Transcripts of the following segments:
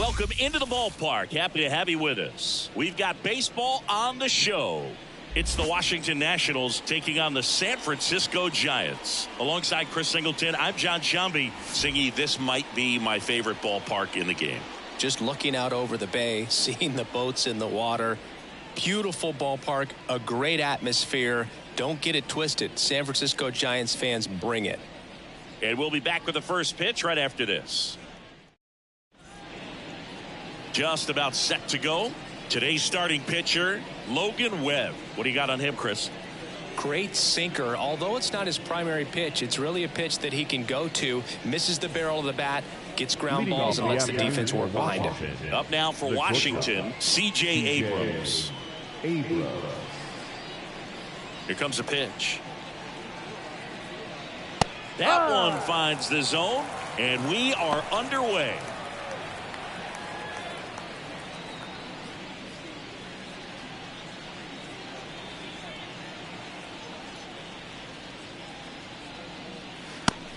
Welcome into the ballpark. Happy to have you with us. We've got baseball on the show. It's the Washington Nationals taking on the San Francisco Giants. Alongside Chris Singleton, I'm John Shambi. Singy, this might be my favorite ballpark in the game. Just looking out over the bay, seeing the boats in the water. Beautiful ballpark, a great atmosphere. Don't get it twisted. San Francisco Giants fans, bring it. And we'll be back with the first pitch right after this. Just about set to go. Today's starting pitcher, Logan Webb. What do you got on him, Chris? Great sinker. Although it's not his primary pitch, it's really a pitch that he can go to. Misses the barrel of the bat, gets ground balls, and lets the defense work behind him. Up now for Washington, C.J. Abrams. Here comes the pitch. That one finds the zone, and we are underway.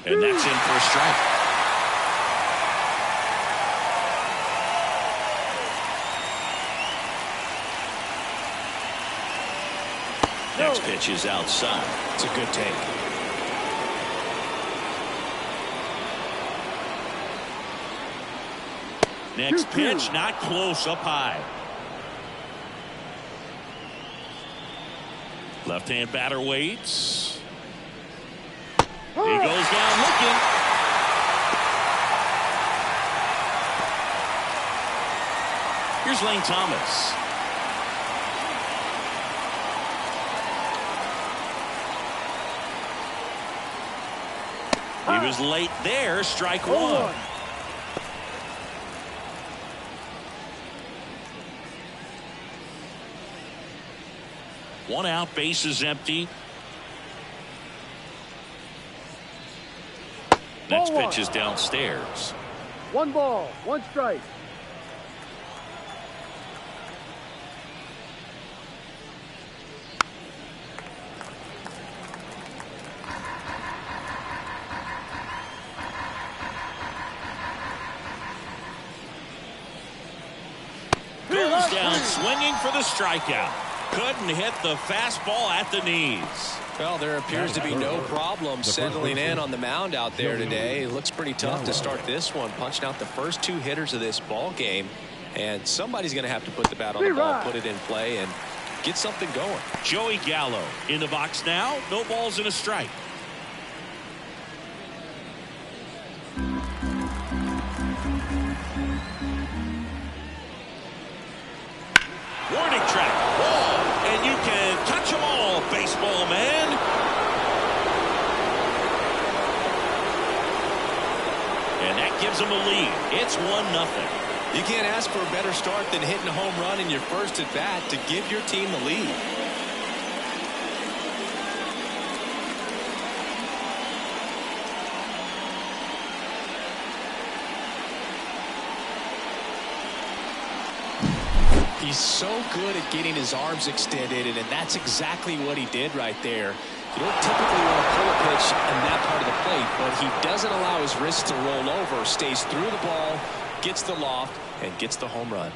And that's in for a strike. Next pitch is outside. It's a good take. Next pitch, not close, up high. Left-hand batter waits. He goes down looking. Here's Lane Thomas. He was late there. Strike one. One out, base is empty. Next pitch is downstairs. 1 ball, 1 strike. Goes down swinging for the strikeout. Couldn't hit the fastball at the knees. Well, there appears to be no problem settling in on the mound out there today. It looks pretty tough to start this one, punching out the first 2 hitters of this ball game. And somebody's going to have to put the bat on the ball, put it in play, and get something going. Joey Gallo in the box now. No balls and a strike. Warning track. Ball. And you can touch them all, baseball man. And that gives them a lead. It's 1-0. You can't ask for a better start than hitting a home run in your first at bat to give your team the lead. He's so good at getting his arms extended, and that's exactly what he did right there. You don't typically want to pull a pitch in that part of the plate, but he doesn't allow his wrist to roll over, stays through the ball, gets the loft, and gets the home run.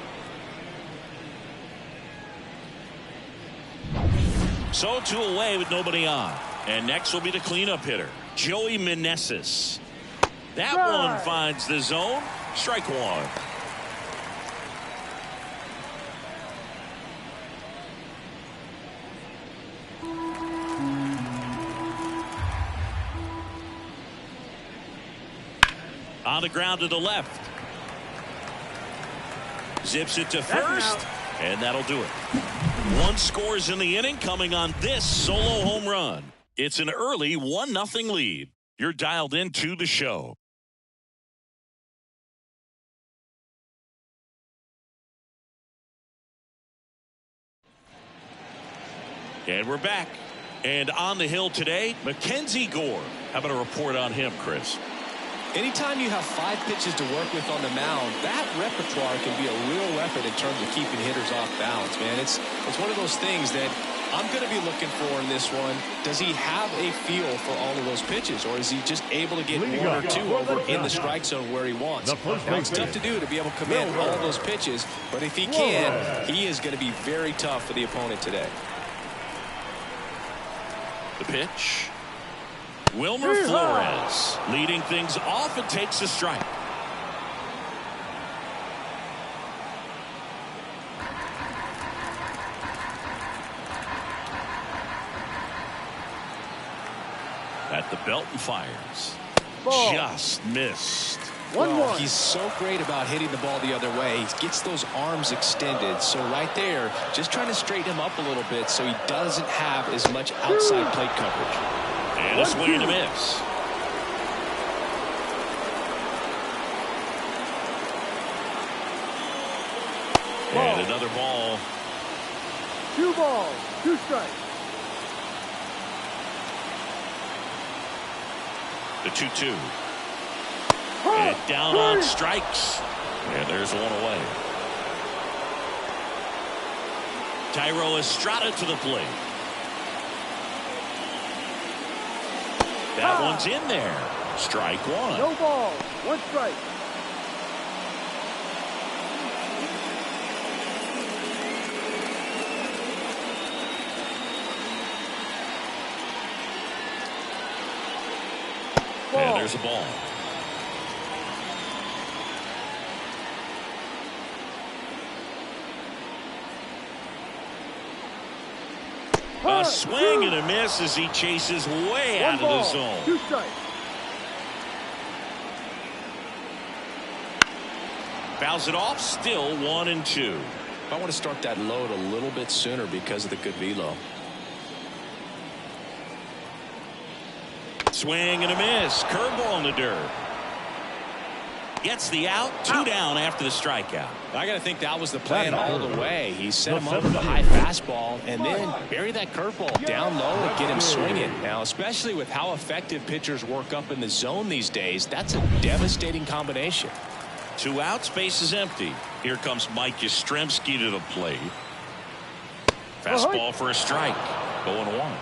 So 2 away with nobody on. And next will be the cleanup hitter, Joey Meneses. That one finds the zone. Strike one. On the ground to the left. Zips it to first, and that'll do it. 1 scores in the inning coming on this solo home run. It's an early 1-0 lead. You're dialed into the show. And we're back. And on the hill today, Mackenzie Gore. How about a report on him, Chris? Anytime you have 5 pitches to work with on the mound, that repertoire can be a real weapon in terms of keeping hitters off balance, man. It's one of those things that I'm going to be looking for in this one, does he have a feel for all of those pitches, or is he just able to get one or two over in the strike zone where he wants? Now, it's tough to do to be able to command all those pitches, but if he can, he is going to be very tough for the opponent today. The pitch. Wilmer Flores leading things off and takes a strike. At the belt and fires. Ball. Just missed. One. He's so great about hitting the ball the other way. He gets those arms extended. So right there, just trying to straighten him up a little bit so he doesn't have as much outside plate coverage. And a swing and a miss. And another ball. 2 balls, 2 strikes. The 2-2. And down on strikes. And there's one away. Thairo Estrada to the plate. That one's in there. Strike one. No balls, 1 strike. And there's a ball. A swing and a miss as he chases way out of the zone. 2 strikes. Fouls it off, still 1-2. I want to start that load a little bit sooner because of the good velo. Swing and a miss. Curveball in the dirt. Gets the out. 2 down after the strikeout. I got to think that was the plan all the way. He set him up with a high fastball and then bury that curveball down low and get him swinging. Now, especially with how effective pitchers work up in the zone these days, that's a devastating combination. 2 outs, base is empty. Here comes Mike Yastrzemski to the plate. Fastball for a strike. 0-1.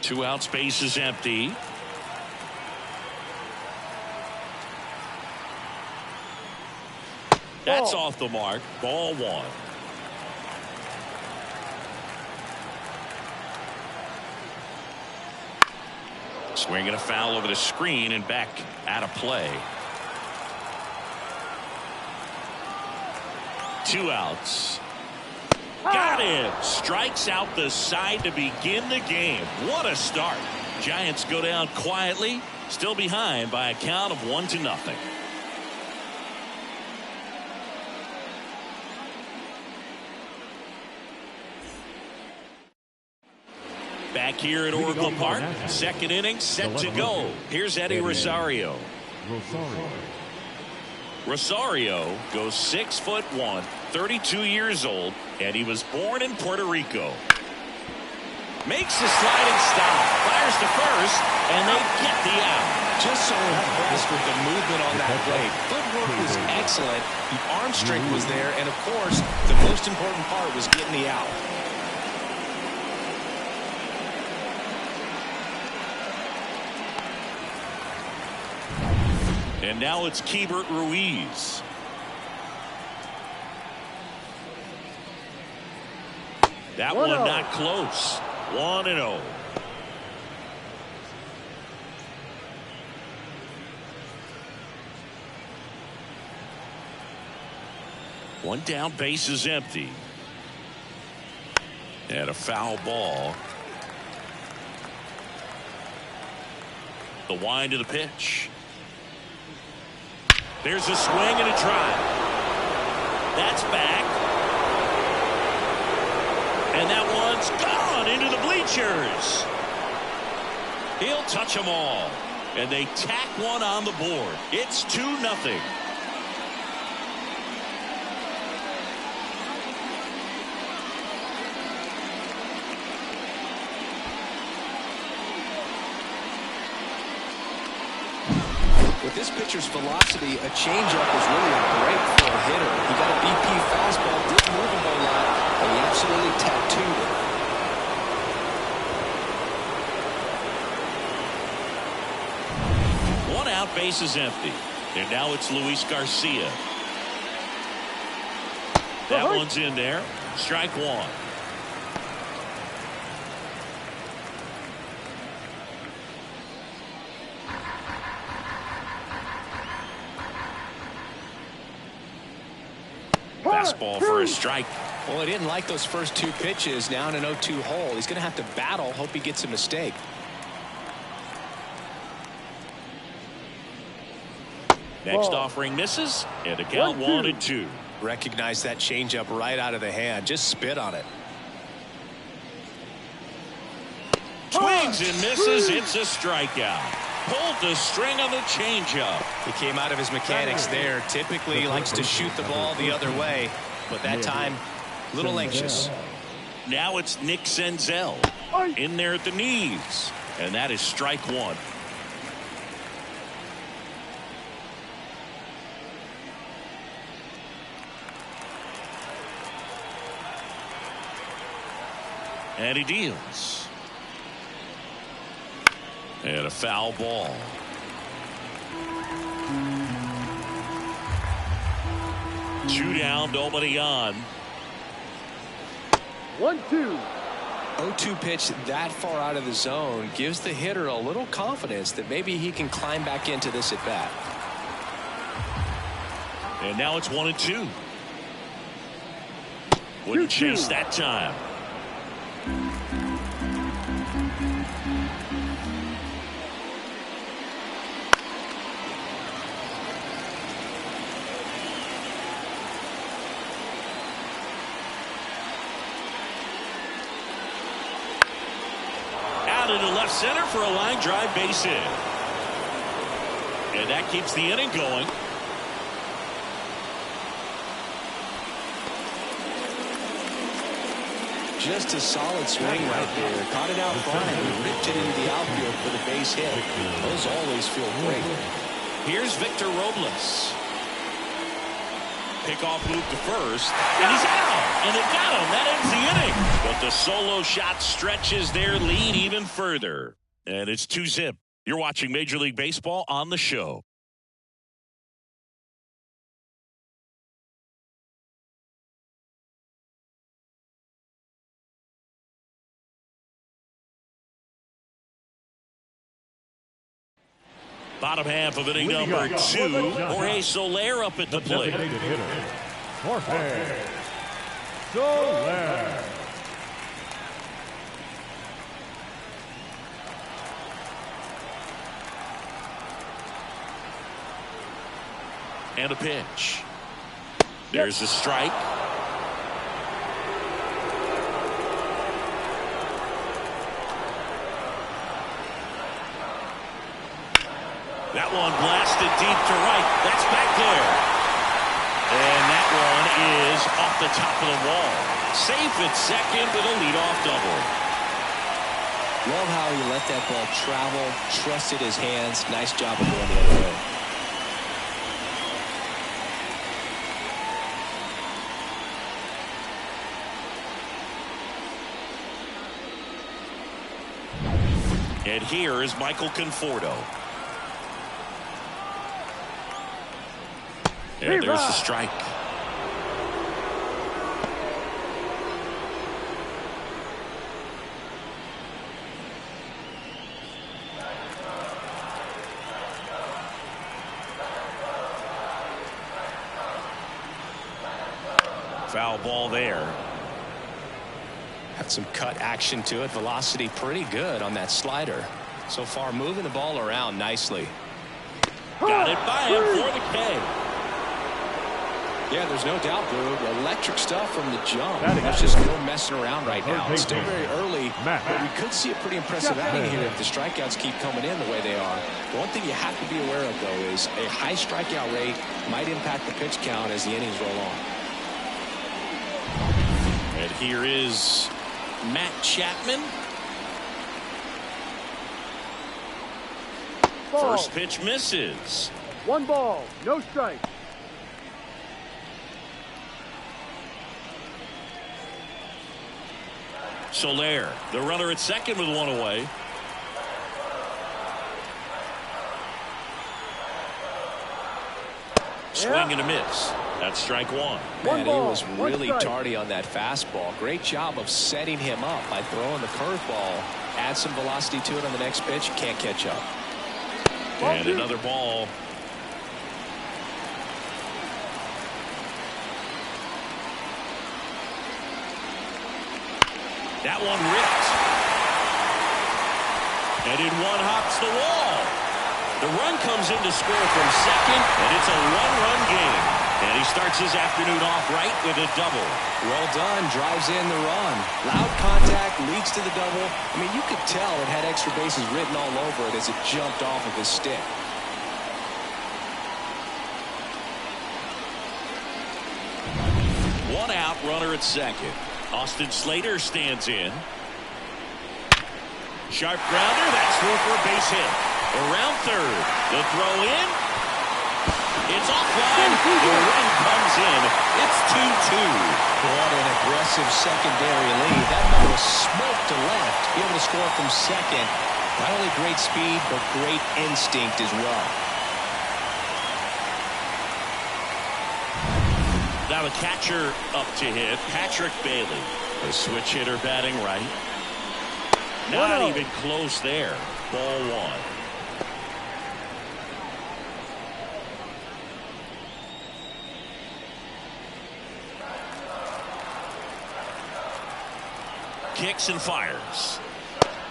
Two outs, base is empty. That's off the mark. Ball 1. Swinging a foul over the screen and back out of play. 2 outs. Got him. Strikes out the side to begin the game. What a start. Giants go down quietly, still behind by a count of 1-0. Back here at Oracle Park, second inning set to go. Here's Eddie Rosario. Rosario goes 6'1", 32 years old, and he was born in Puerto Rico. Makes the sliding stop, fires to first, and they get the out. Just so impressed with the movement on that play. Footwork was excellent. The arm strength was there, and of course, the most important part was getting the out. And now it's Keibert Ruiz. That one not close. 1-0. One down, base is empty. And a foul ball. The wind of the pitch. There's a swing and a drive. That's back. And that one's gone into the bleachers. He'll touch them all. And they tack one on the board. It's 2-0. With this pitcher's velocity, a changeup is really a break for a hitter. He got a BP fastball, didn't move a whole lot, but he absolutely tattooed it. One out, base is empty. And now it's Luis Garcia. That one's in there. Strike one. Fastball for a strike. Well, he didn't like those first two pitches. Now in an 0-2 hole. He's going to have to battle. Hope he gets a mistake. Next offering misses. And a count 1-2. Recognize that changeup right out of the hand. Just spit on it. Swings and misses. It's a strikeout. Pulled the string on the changeup. He came out of his mechanics there. Typically he likes to shoot the ball the other way, but that time a little anxious. Now it's Nick Senzel in there at the knees, and that is strike one. And he deals. And a foul ball. Two down, nobody on. 1-2. 0-2 pitch that far out of the zone gives the hitter a little confidence that maybe he can climb back into this at bat. And now it's 1-2. Wouldn't chase that time. Into left center for a line drive base hit. And that keeps the inning going. Just a solid swing right there. Caught it out front and ripped it into the outfield for the base hit. Those always feel great. Here's Victor Robles. Pickoff move to first, and he's out, and it got him. That ends the inning. But the solo shot stretches their lead even further, and it's 2-0. You're watching Major League Baseball on the show. Bottom half of inning number 2. Jorge Soler up at the plate. Jorge Soler. And a pitch. There's a strike. That one blasted deep to right. That's back there. And that one is off the top of the wall. Safe at second with a leadoff double. Love how he let that ball travel, trusted his hands. Nice job of going the other way. And here is Michael Conforto. And there's the strike. Foul ball there. Had some cut action to it. Velocity pretty good on that slider. So far moving the ball around nicely. Got it by him for the K. Yeah, there's no doubt, Boog. Electric stuff from the jump. There's just no messing around right now. It's still very early, but we could see a pretty impressive outing here if the strikeouts keep coming in the way they are. The one thing you have to be aware of, though, is a high strikeout rate might impact the pitch count as the innings roll on. And here is Matt Chapman. Ball. First pitch misses. 1 ball, no strike. Soler, the runner at second with 1 away. Swing and a miss. That's strike 1. Man, he was one really strike. tardy on that fastball. Great job of setting him up by throwing the curveball. Add some velocity to it on the next pitch. Can't catch up. And another ball. That one ripped. And in one hops the wall. The run comes in to score from second, and it's a 1-run game. And he starts his afternoon off right with a double. Well done. Drives in the run. Loud contact leads to the double. I mean, you could tell it had extra bases written all over it as it jumped off of his stick. One out, runner at second. Austin Slater stands in. Sharp grounder. That's through for a base hit. Around third. The throw in. It's offline. The run comes in. It's 2-2. What an aggressive secondary lead. That ball was smoked to left. Be able to score from second. Not only great speed, but great instinct as well. Now the catcher up to hit, Patrick Bailey. The switch hitter batting right. Not even close there. Ball 1. Kicks and fires.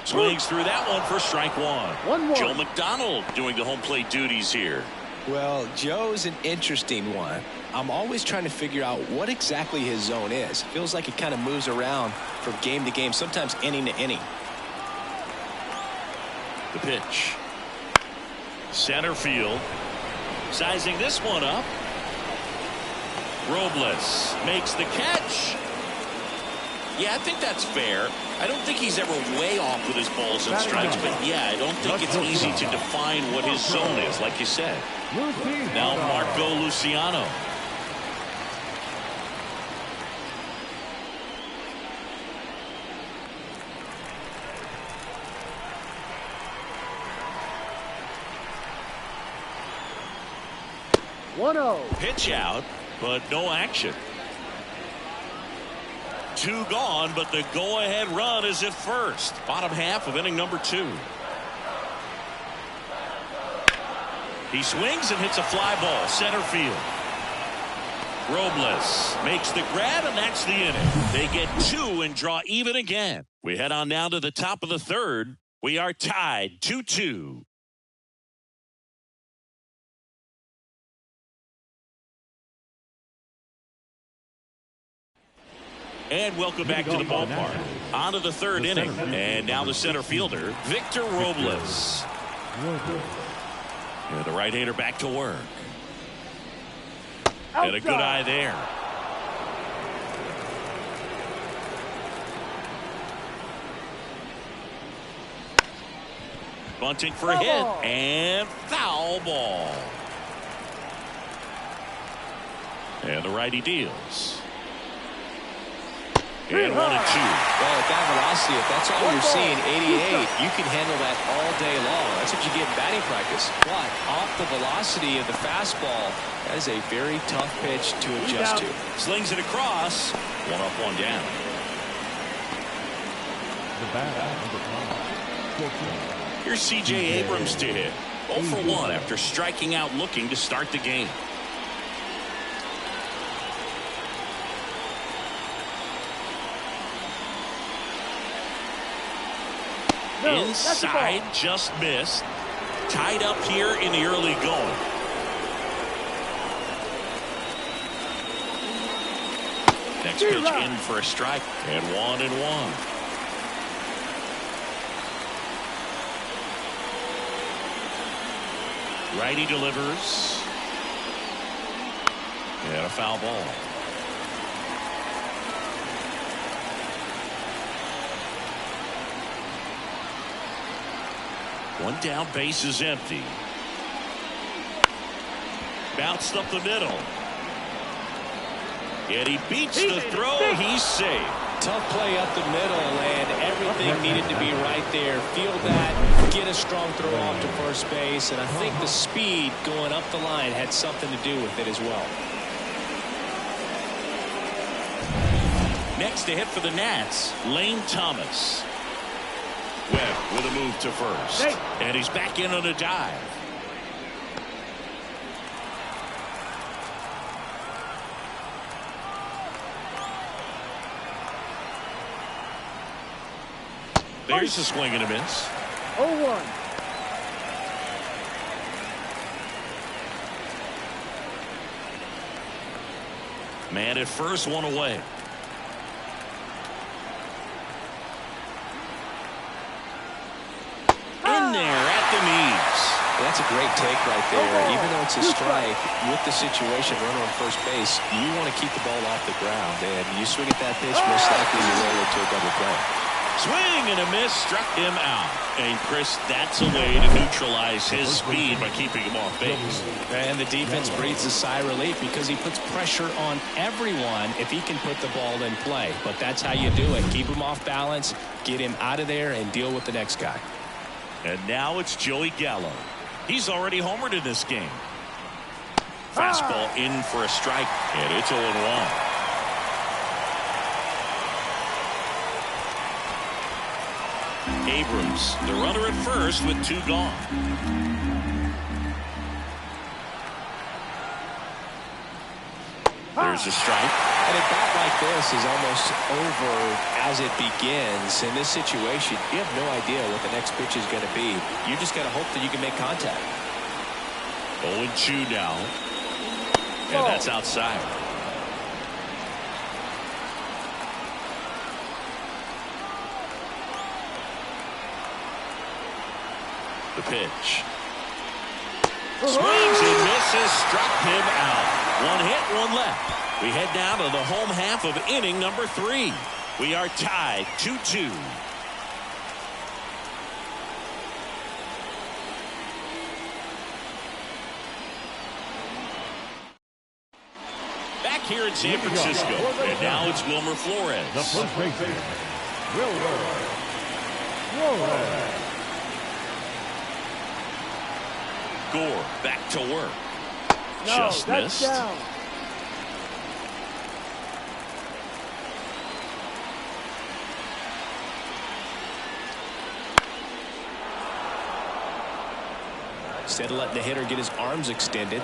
Swings through that one for strike 1. Joe McDonald doing the home plate duties here. Well, Joe's an interesting one. I'm always trying to figure out what exactly his zone is. Feels like it kind of moves around from game to game, sometimes inning to inning. The pitch. Center field. Sizing this one up. Robles makes the catch. Yeah, I think that's fair. I don't think he's ever way off with his balls and strikes, but yeah, I don't think it's easy to define what his zone is, like you said. Now Marco Luciano. Pitch out, but no action. 2 gone, but the go-ahead run is at first. Bottom half of inning number 2. He swings and hits a fly ball center field. Robles makes the grab, and that's the inning. They get 2 and draw even again. We head on now to the top of the third. We are tied 2-2. And welcome back to the ballpark. On to the third inning. And now the center fielder, Victor Robles. And the right-hander back to work. And a good eye there. Bunting for a hit. And foul ball. And the righty deals. And 1-2. Well, at that velocity, if that's all you're seeing, 88, you can handle that all day long. That's what you get in batting practice. But off the velocity of the fastball, that is a very tough pitch to adjust to. Slings it across. 1 up, 1 down. Here's C.J. Abrams to hit. 0 for 1 after striking out looking to start the game. Inside, just missed. Tied up here in the early going. Next pitch in for a strike. And 1-1. Righty delivers. And a foul ball. One down, base is empty. Bounced up the middle. And he beats the throw. He's safe. Tough play up the middle, and everything needed to be right there. Feel that, get a strong throw off to first base, and I think the speed going up the line had something to do with it as well. Next to hit for the Nats, Lane Thomas. Webb with a move to first. And he's back in on a dive. There's a swing and a miss. 0-1. Man at first, one away. In there at the knees. That's a great take right there. Even though it's a strike, with the situation, runner on first base, you want to keep the ball off the ground. And you swing at that pitch, most likely you roll into a double play. Swing and a miss, struck him out. And Chris, that's a way to neutralize his speed by keeping him off base. And the defense breathes a sigh of relief because he puts pressure on everyone if he can put the ball in play. But that's how you do it. Keep him off balance, get him out of there, and deal with the next guy. And now it's Joey Gallo. He's already homered in this game. Fastball in for a strike, and it's 0-1. Abrams, the runner at first with two gone. There's a strike. And a bat like this is almost over as it begins. In this situation, you have no idea what the next pitch is going to be. You just got to hope that you can make contact. 0-2 now. And that's outside. The pitch. Swings and misses, struck him out. One hit, one left. We head down to the home half of inning number 3. We are tied 2-2. Back here in San Francisco, and now it's Wilmer Flores. The first baseman, Wilmer Flores. Gore back to work. No, Just that's missed. down. Instead of letting the hitter get his arms extended,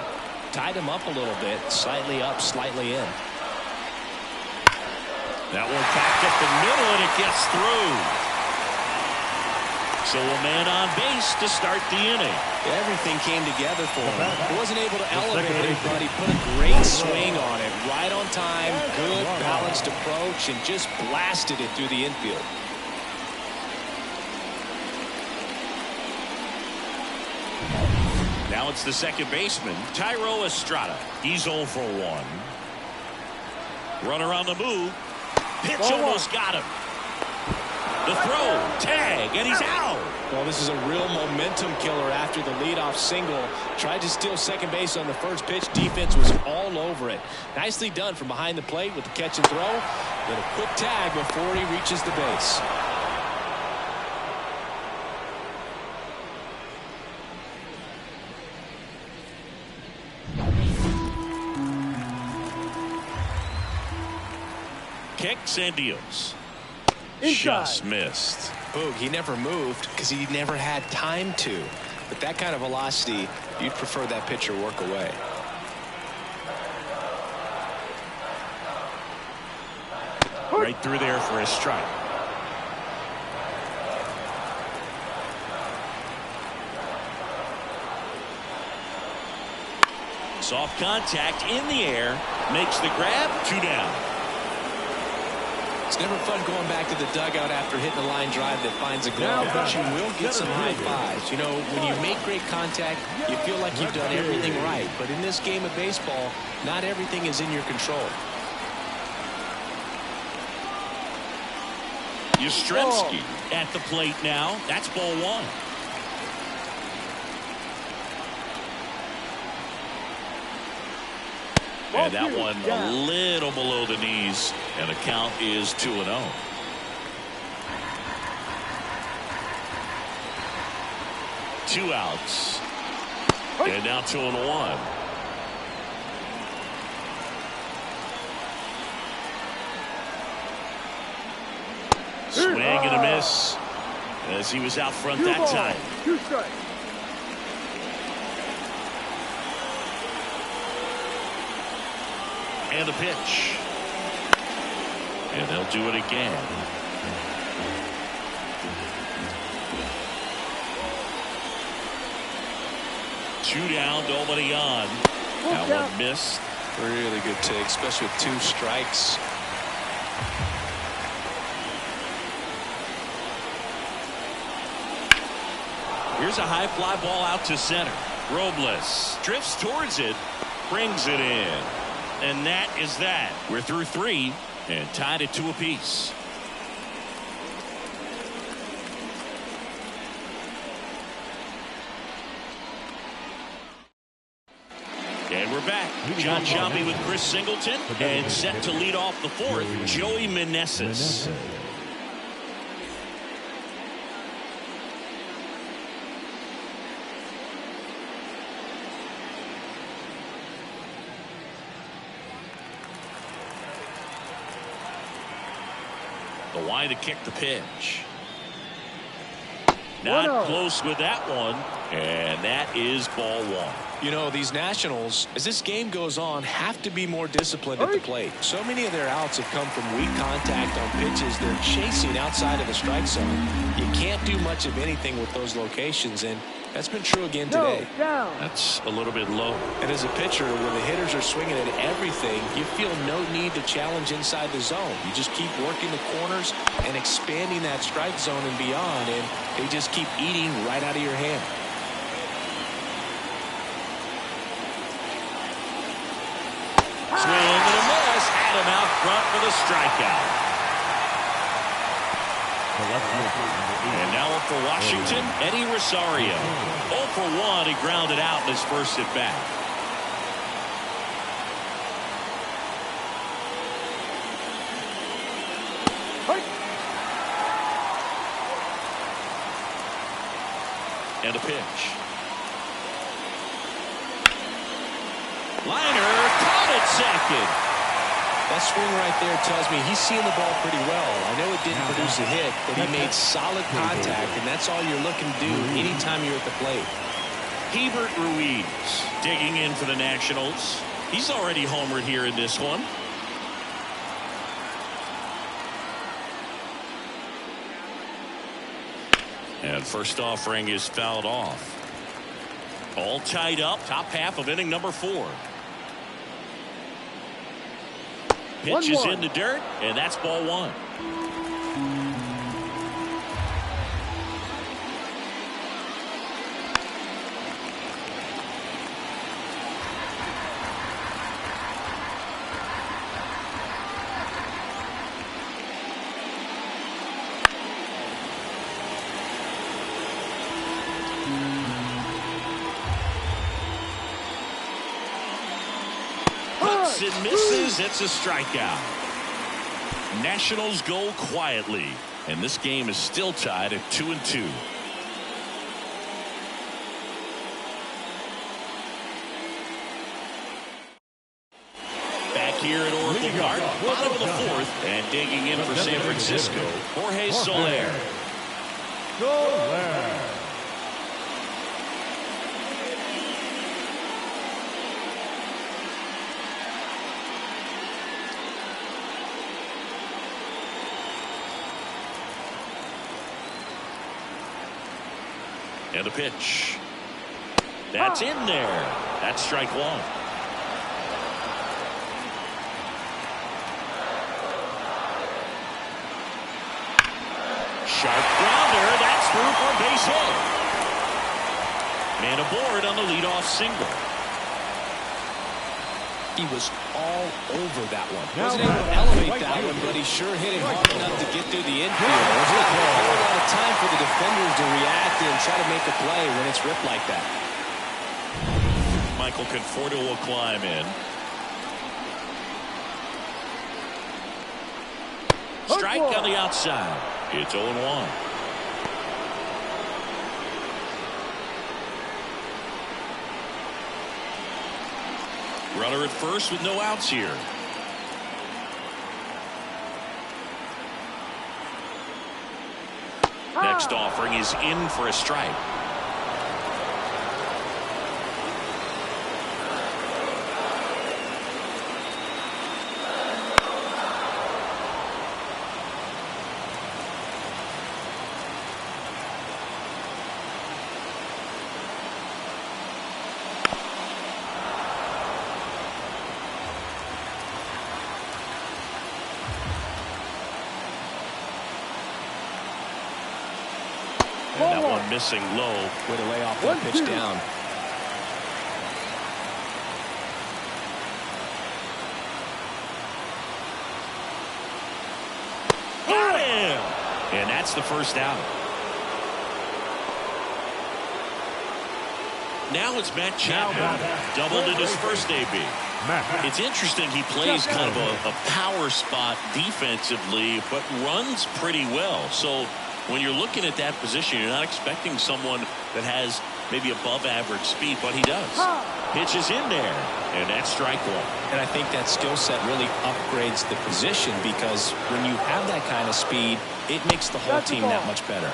tied him up a little bit, slightly up, slightly in. That one backed up the middle, and it gets through. So a man on base to start the inning. Everything came together for him. He wasn't able to elevate it, but he put a great swing on it. Right on time, good balanced approach, and just blasted it through the infield. Now it's the second baseman, Thairo Estrada. He's 0 for 1. Runner on the move. Pitch almost got him. The throw, tag, and he's out. Well, this is a real momentum killer after the leadoff single. Tried to steal second base on the first pitch. Defense was all over it. Nicely done from behind the plate with the catch and throw. Then a quick tag before he reaches the base. Kicks and deals. Inside. Just missed. Boog, he never moved because he never had time to. But that kind of velocity, you'd prefer that pitcher work away. Right through there for a strike. Soft contact in the air. Makes the grab. 2 down. It's never fun going back to the dugout after hitting a line drive that finds a glove, but you will get some high fives. You know, when you make great contact, you feel like you've done everything right. But in this game of baseball, not everything is in your control. Yastrzemski at the plate now. That's ball 1. And that one a little below the knees, and the count is 2-0. Two outs. And now 2-1. Swing and a miss as he was out front that time. 2 strikes. And a pitch. And they'll do it again. Two down, nobody on. That one missed. Really good take, especially with 2 strikes. Here's a high fly ball out to center. Robles drifts towards it, brings it in. And that is that. We're through 3 and tied at 2 apiece. And we're back. John Sciambi with Chris Singleton. And set to lead off the 4th, Joey Meneses. The line to kick the pitch. Not close with that one. And that is ball 1. You know, these Nationals, as this game goes on, have to be more disciplined at the plate. So many of their outs have come from weak contact on pitches they're chasing outside of the strike zone. You can't do much of anything with those locations, and that's been true again today. That's a little bit low. And as a pitcher, when the hitters are swinging at everything, you feel no need to challenge inside the zone. You just keep working the corners and expanding that strike zone and beyond, and they just keep eating right out of your hand. Swing and a miss. Adam out front for the strikeout. And now up for Washington, Eddie Rosario. 0 for 1. He grounded out in his first at bat. And a pitch. Liner caught at second. That swing right there tells me he's seeing the ball pretty well. I know it didn't produce a hit, but he made solid contact, and that's all you're looking to do anytime you're at the plate. Hebert Ruiz digging in for the Nationals. He's already homered here in this one. And first offering is fouled off. All tied up, top half of inning number 4. Pitch is in the dirt, and that's ball 1. It misses. It's a strikeout. Nationals go quietly, and this game is still tied at 2-2. Back here at Oracle Park, bottom of the 4th, and digging in for San Francisco, Jorge Soler. And a pitch. That's in there. That's strike 1. Sharp grounder. That's through for a base hit. Man aboard on the leadoff single. He was all over that one. Wasn't able to elevate that one, but he sure hit it hard enough to get through the infield. There's not a whole lot of time for the defenders to react and try to make a play when it's ripped like that. Michael Conforto will climb in. Strike on the outside. It's 0-1. Runner at first with no outs here. Next offering is in for a strike. And that one missing low. Way to lay off that pitch down. Got him! And that's the first out. Now it's Matt Chapman. Doubled in his first AB. It's interesting he plays kind of a power spot defensively, but runs pretty well. So when you're looking at that position, you're not expecting someone that has maybe above average speed, but he does. Pitch is in there, and that's strike one. And I think that skill set really upgrades the position, because when you have that kind of speed, it makes the whole team that much better.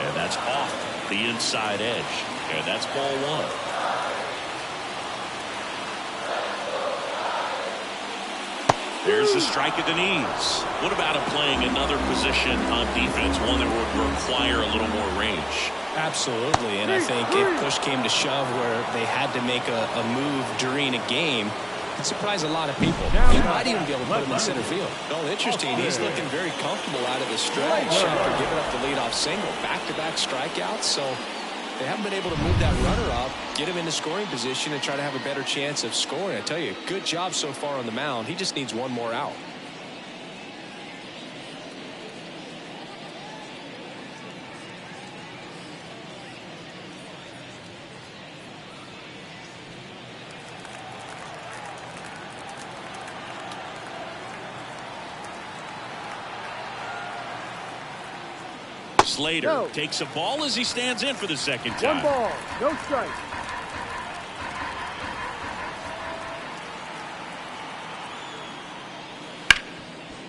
And that's off the inside edge, and that's ball one. There's the strike at the knees. What about him playing another position on defense, one that would require a little more range? Absolutely, and I think if push came to shove where they had to make a move during a game, it surprised a lot of people. He might even be able to put him in center field. Oh, interesting. He's looking very comfortable out of the stretch after giving up the leadoff single. Back-to-back strikeouts, so they haven't been able to move that runner up, get him in the scoring position, and try to have a better chance of scoring. I tell you, good job so far on the mound. He just needs one more out. Slater takes a ball as he stands in for the second time. 1 ball, no strike.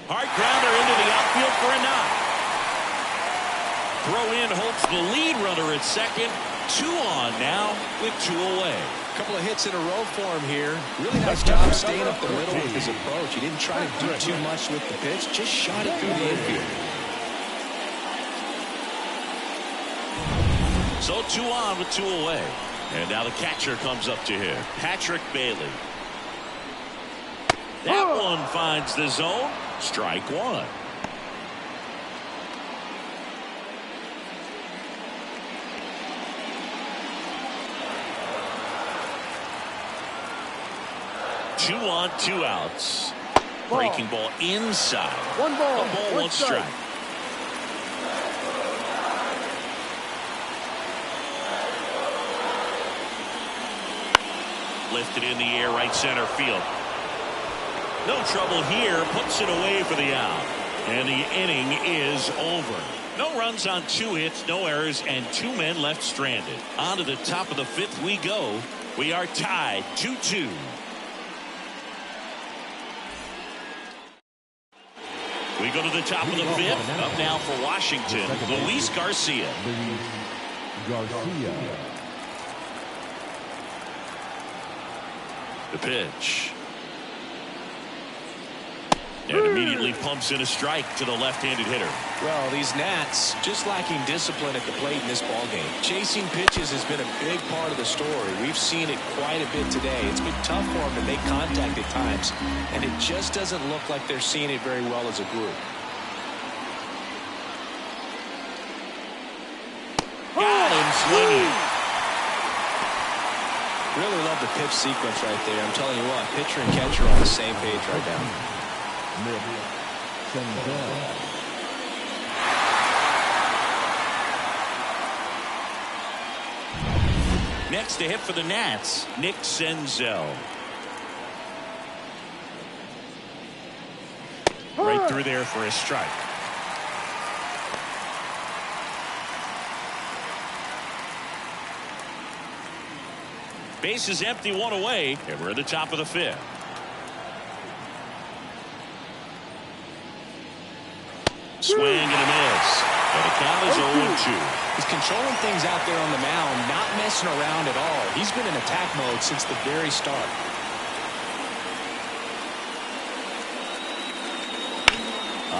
Hard grounder into the outfield for a knock. Throw in holds the lead runner at second. 2 on now with 2 away. A couple of hits in a row for him here. Really nice job staying up the middle with his approach. He didn't try to do too much with the pitch, just shot it through the infield. So 2 on with 2 away. And now the catcher comes up to him. Patrick Bailey. That one finds the zone. Strike one. Two on, 2 outs. Breaking ball inside. 1 ball, A ball, 1 strike. Lifted in the air, right center field. No trouble here. Puts it away for the out. And the inning is over. No runs on 2 hits, no errors, and 2 men left stranded. On to the top of the 5th we go. We are tied 2-2. We go to the top of the 5th. Up now for Washington, Luis Garcia. The pitch. And immediately pumps in a strike to the left-handed hitter. Well, these Nats just lacking discipline at the plate in this ballgame. Chasing pitches has been a big part of the story. We've seen it quite a bit today. It's been tough for them to make contact at times, and it just doesn't look like they're seeing it very well as a group. Got him swinging. Really love the pitch sequence right there. I'm telling you what, pitcher and catcher are on the same page right now. Next to hit for the Nats, Nick Senzel. Right through there for a strike. Base is empty, one away, and we're at the top of the fifth. Swing and a miss. And the count is 0-2. He's controlling things out there on the mound, not messing around at all. He's been in attack mode since the very start.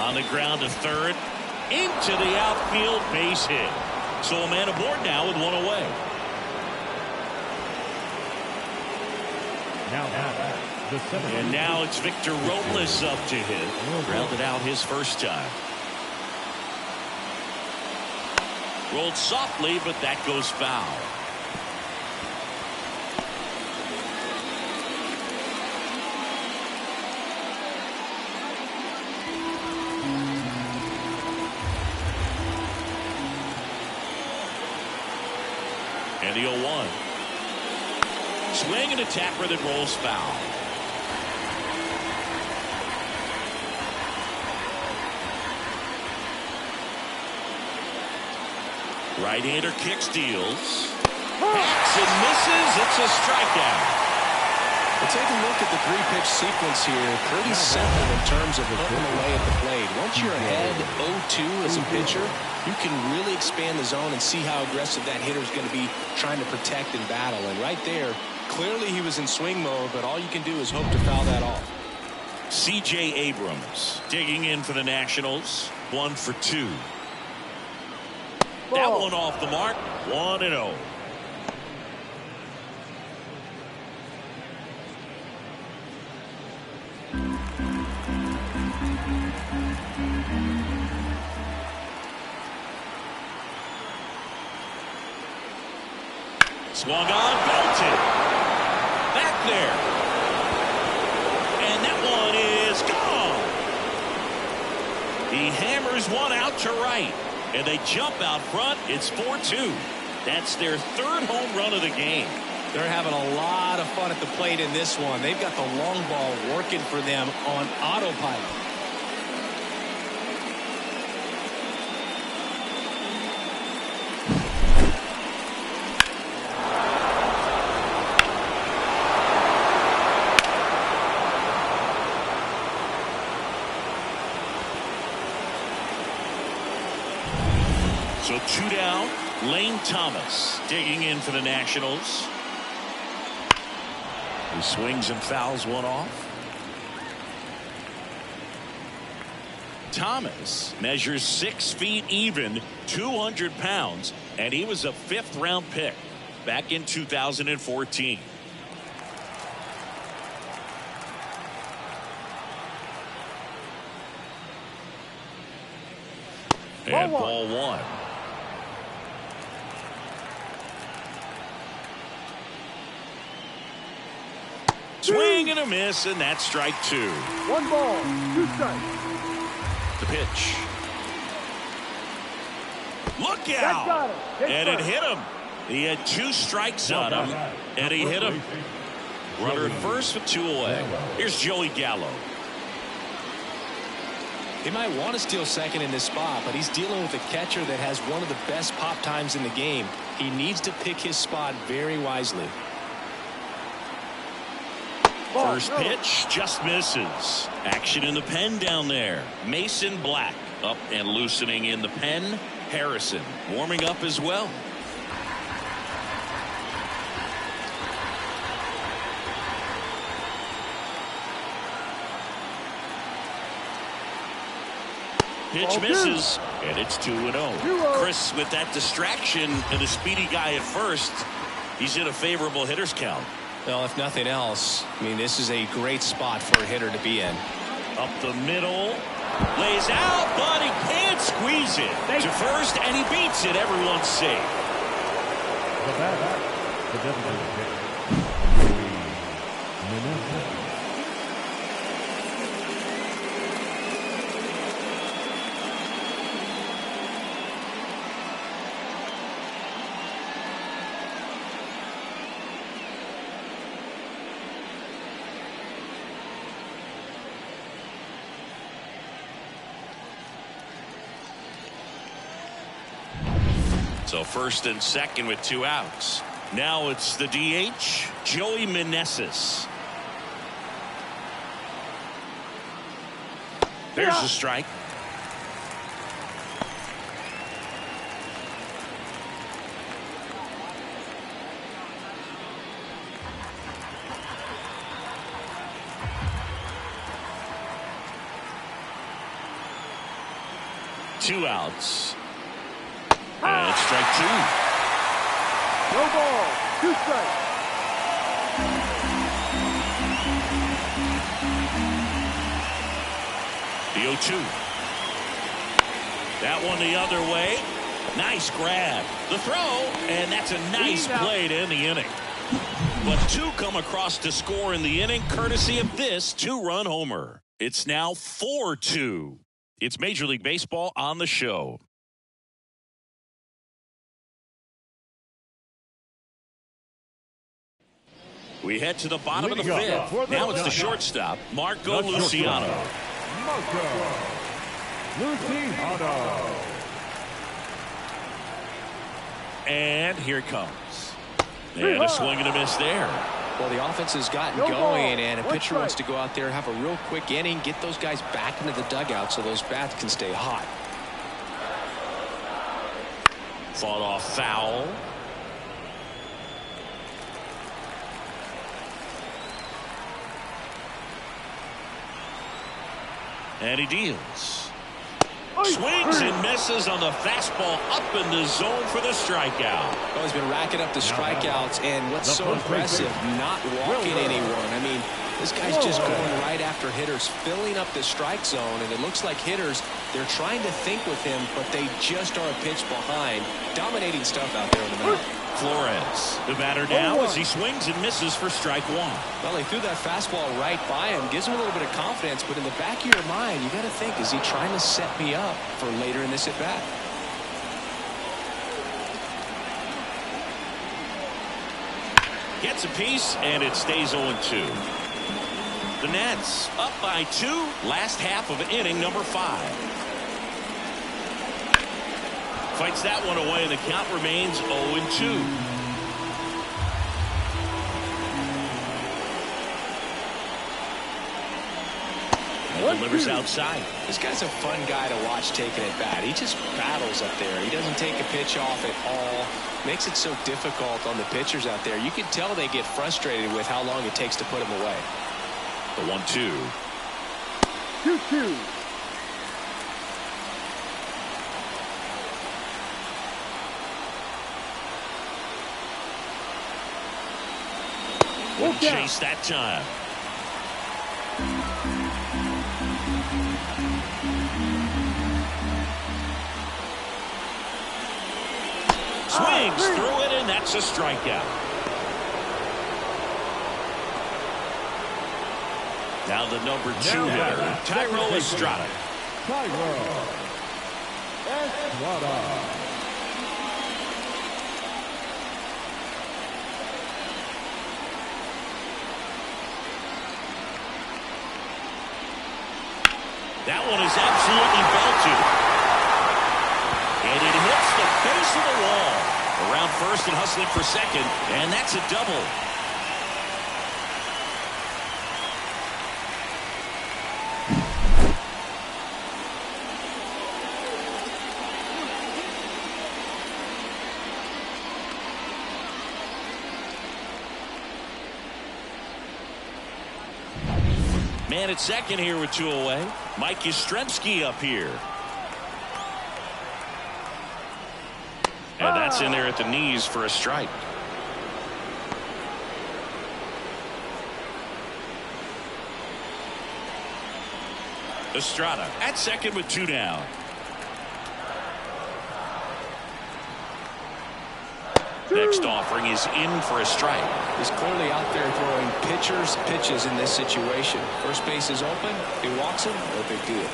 On the ground to third. Into the outfield, base hit. So a man aboard now with one away. And now it's Victor Robles up to hit. Grounded out his first time. Rolled softly, but that goes foul. And the 0-1. Swing and a tapper that rolls foul. Right-hander kicks, deals. Hacks and misses. It's a strikeout. Well, take a look at the three-pitch sequence here. Pretty simple in terms of putting away at the plate. Once you're ahead 0-2 as a pitcher, you can really expand the zone and see how aggressive that hitter is going to be trying to protect and battle. And right there, clearly he was in swing mode, but all you can do is hope to foul that off. C.J. Abrams digging in for the Nationals. 1 for 2. That one off the mark. 1-0. Swung on, belted. Back there. And that one is gone. He hammers one out to right. And they jump out front. It's 4-2. That's their third home run of the game. They're having a lot of fun at the plate in this one. They've got the long ball working for them on autopilot. So 2 down. Lane Thomas digging in for the Nationals. He swings and fouls one off. Thomas measures 6 feet even, 200 pounds, and he was a 5th-round pick back in 2014. And ball one. Swing and a miss, and that's strike 2. 1 ball, 2 strikes. The pitch. Look That out! got him. And it hit him. He had 2 strikes on him, and he hit him. Runner at first with 2 away. Here's Joey Gallo. He might want to steal second in this spot, but he's dealing with a catcher that has one of the best pop times in the game. He needs to pick his spot very wisely. First pitch just misses. Action in the pen down there. Mason Black up and loosening in the pen. Harrison warming up as well. Pitch misses, and it's 2-0. Chris, with that distraction and a speedy guy at first, he's in a favorable hitter's count. Well, if nothing else, I mean, this is a great spot for a hitter to be in. Up the middle, lays out, but he can't squeeze it to first, and he beats it. Everyone's safe. So first and second with 2 outs. Now it's the DH, Joey Meneses. There's the strike. Two outs. And strike two. No ball. 2 strikes. The 0-2. That one the other way. Nice grab. The throw, and that's a nice play to end the inning. But two come across to score in the inning, courtesy of this two-run homer. It's now 4-2. It's Major League Baseball on the show. We head to the bottom of the fifth. Now it's the shortstop, Marco Luciano. And here it comes. And a swing and a miss there. Well, the offense has gotten going, and a pitcher wants to go out there, have a real quick inning, get those guys back into the dugout so those bats can stay hot. Fought off foul. And he deals. Swings and misses on the fastball up in the zone for the strikeout. Well, he's been racking up the strikeouts, and what's so impressive, not walking anyone. I mean, this guy's just going right after hitters, filling up the strike zone, and it looks like hitters, they're trying to think with him, but they just are a pitch behind. Dominating stuff out there in the mound. Flores, the batter now as he swings and misses for strike one. Well, he threw that fastball right by him, gives him a little bit of confidence, but in the back of your mind, you got to think, is he trying to set me up for later in this at-bat? Gets a piece, and it stays 0-2. The Nats up by 2, last half of inning number 5. Fights that one away, and the count remains 0-2. And delivers outside. This guy's a fun guy to watch taking at bat. He just battles up there. He doesn't take a pitch off at all. Makes it so difficult on the pitchers out there. You can tell they get frustrated with how long it takes to put him away. The 1-2. 2-2. Wouldn't chase that time. Swings through it, and that's a strikeout. Now the number 2 hitter, Thairo Estrada. That one is absolutely belted. And it hits the base of the wall. Around first and hustling for second. And that's a double. Man at second here with 2 away. Mike Yastrzemski up here. And that's in there at the knees for a strike. Estrada at second with 2 down. Next offering is in for a strike. He's clearly out there throwing pitchers pitches in this situation. First base is open. He walks him. No big deal.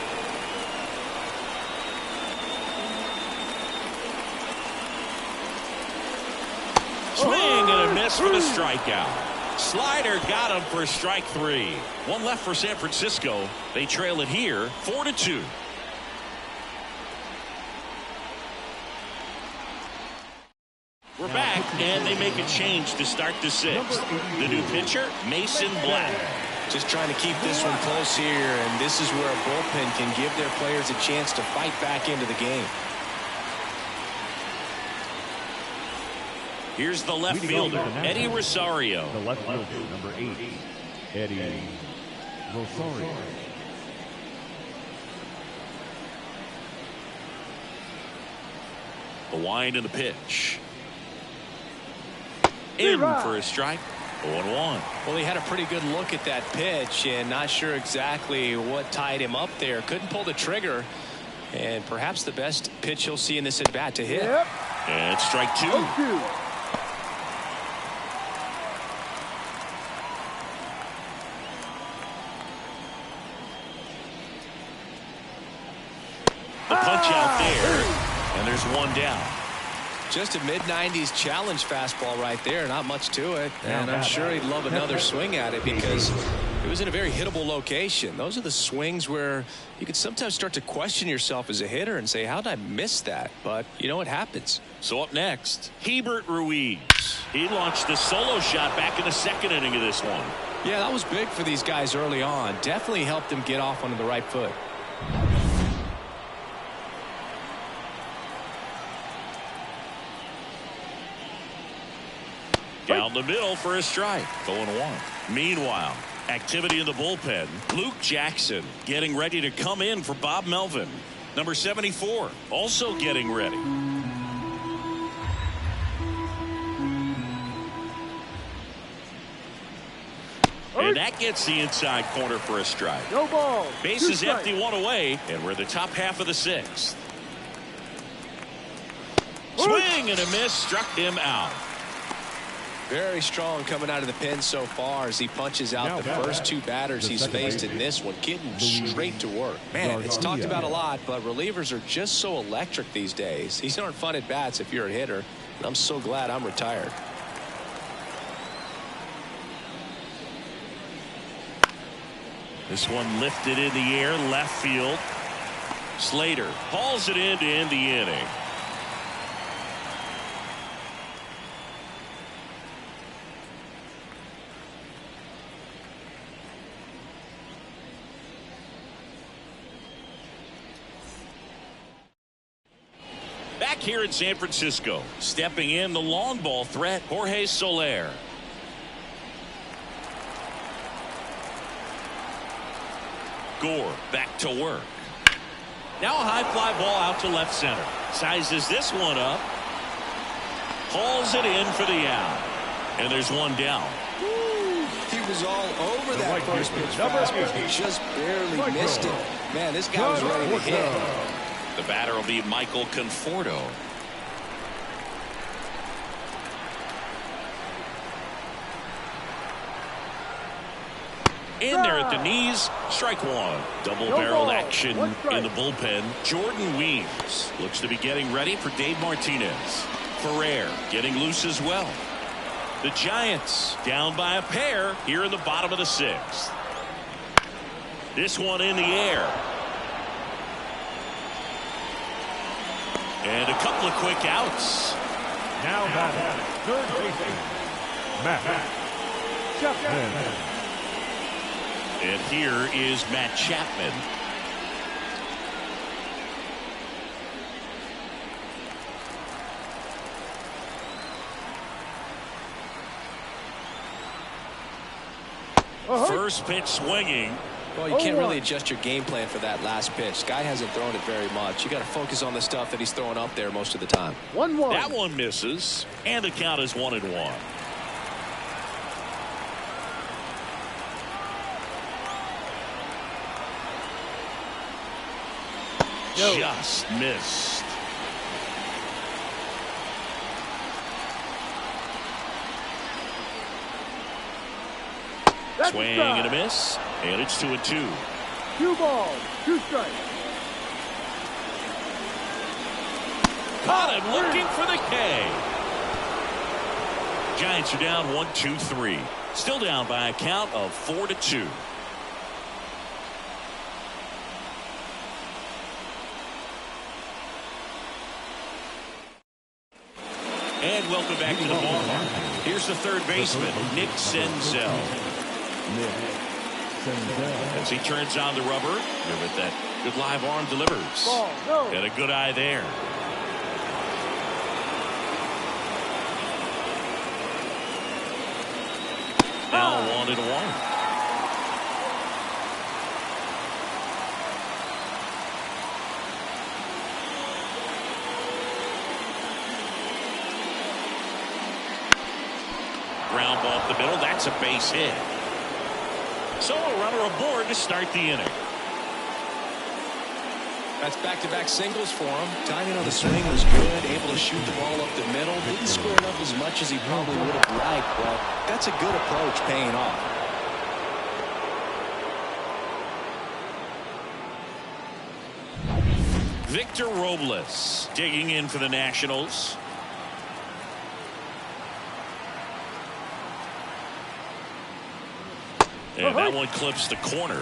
Swing and a miss for the strikeout. Slider got him for strike 3. One left for San Francisco. They trail it here 4-2. We're back. And they make a change to start the sixth. The new pitcher, Mason Black. Just trying to keep this one close here, and this is where a bullpen can give their players a chance to fight back into the game. Here's the left fielder, Eddie Rosario. The left fielder, number 8, Eddie Rosario. The wind and the pitch. In for a strike. 0-1. Well, he had a pretty good look at that pitch and not sure exactly what tied him up there. Couldn't pull the trigger, and perhaps the best pitch he'll see in this at bat to hit. Yep. And strike 2. 0-2. The punch out there, and there's one down. Just a mid-90s challenge fastball right there. Not much to it. And I'm sure he'd love another swing at it because it was in a very hittable location. Those are the swings where you could sometimes start to question yourself as a hitter and say, how did I miss that? But, you know, it happens. So up next, Hebert Ruiz. He launched a solo shot back in the second inning of this one. Yeah, that was big for these guys early on. Definitely helped them get off onto the right foot. Down the middle for a strike. 0-1. Meanwhile, activity in the bullpen. Luke Jackson getting ready to come in for Bob Melvin. Number 74 also getting ready. And that gets the inside corner for a strike. No ball. Bases empty, one away, and we're the top half of the sixth. Swing and a miss, struck him out. Very strong coming out of the pen so far as he punches out the first 2 batters he's faced in this one, getting straight to work. Man, it's talked about a lot, but relievers are just so electric these days. These aren't fun at bats if you're a hitter, and I'm so glad I'm retired. This one lifted in the air, left field. Slater hauls it in to end the inning. Back here in San Francisco, stepping in the long ball threat, Jorge Soler. Gore back to work. Now a high fly ball out to left center. Sizes this one up. Hauls it in for the out. And there's one down. He was all over that first pitch fastball. He just barely missed it. Man, this guy was ready to hit. The batter will be Michael Conforto. In there at the knees, strike 1. Double-barreled action in the bullpen. Jordan Weems looks to be getting ready for Dave Martinez. Ferrer getting loose as well. The Giants down by a pair here in the bottom of the 6th. This one in the air. And a couple of quick outs. Now batting, third baseman, Matt Chapman. And here is Matt Chapman. First pitch swinging. Well, you can't really adjust your game plan for that last pitch. Guy hasn't thrown it very much. You got to focus on the stuff that he's throwing up there most of the time. 1-1. That one misses, and the count is 1-1. Just missed. Swing and a miss, and it's 2-2. 2 balls, 2 strikes. Caught him looking for the K. Giants are down 1-2-3. Still down by a count of 4-2. And welcome back to the ballpark. Here's the third baseman, Nick Senzel. As he turns on the rubber, give it that good live arm delivers. And a good eye there. Now 1-1. Ground ball up the middle. That's a base hit. So a runner aboard to start the inning. That's back-to-back singles for him. Timing on the swing was good. Able to shoot the ball up the middle. Didn't score it up as much as he probably would have liked, but that's a good approach paying off. Victor Robles digging in for the Nationals. And that one clips the corner.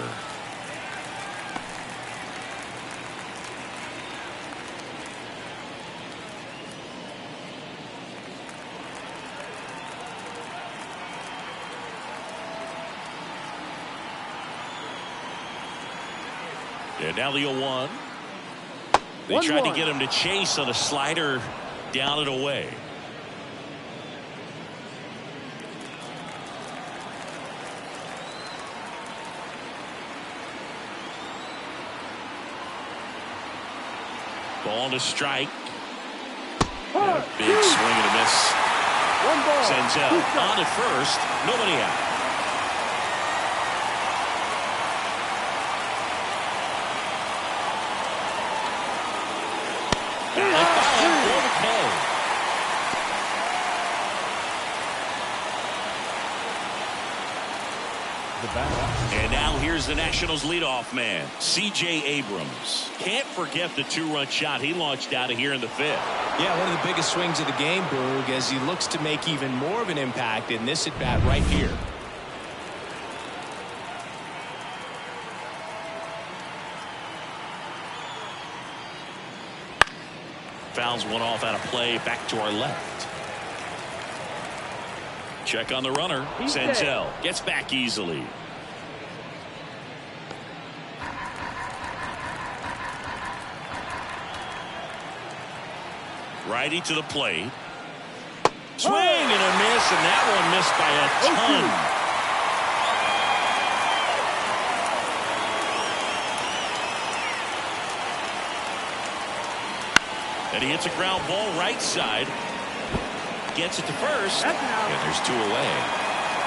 And now the 0-1. They tried to get him to chase on a slider down and away. Ball to strike. And a big swing and a miss. Senzel on at first. Nobody out. And now here's the Nationals leadoff man, C.J. Abrams. Can't forget the two-run shot he launched out of here in the fifth. Yeah, one of the biggest swings of the game, Boog, as he looks to make even more of an impact in this at-bat right here. Fouls one off out of play, back to our left. Check on the runner. Senzel gets back easily. Righty to the plate. Swing and a miss, and that one missed by a ton. And he hits a ground ball right side. Gets it to first. And there's two away.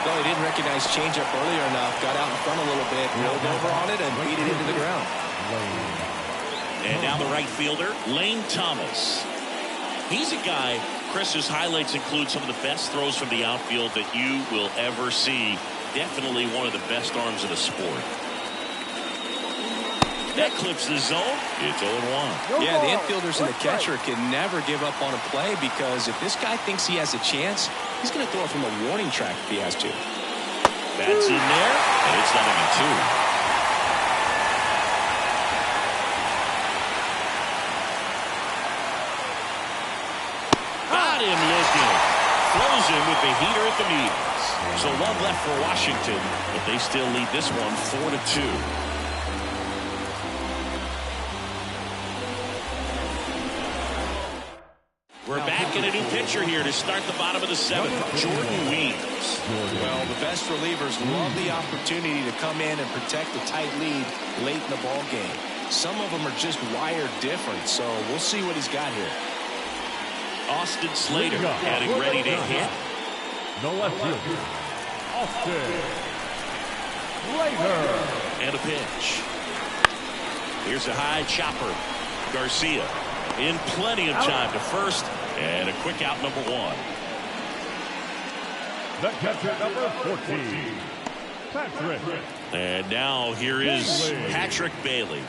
Well, he didn't recognize changeup earlier enough. Got out in front a little bit. Rolled over on it and beat it into the ground. And now the right fielder, Lane Thomas. He's a guy, Chris's highlights include some of the best throws from the outfield that you will ever see. Definitely one of the best arms in the sport. That clips the zone. It's 0-1. Yeah, the infielders and the catcher can never give up on a play because if this guy thinks he has a chance, he's going to throw it from a warning track if he has to. That's in there, and it's 0-2. Got him looking. Throws him with the heater at the knees. So one left for Washington, but they still lead this one 4-2. We're back in a new pitcher here to start the bottom of the seventh. Jordan Weems. Well, the best relievers love the opportunity to come in and protect a tight lead late in the ball game. Some of them are just wired different, so we'll see what he's got here. Austin Slater getting ready to hit. The left fielder, Austin Slater. And a pitch. Here's a high chopper. Garcia in plenty of time to first, and a quick out, number one. The catcher, number 14, Patrick. And now here is Patrick Bailey.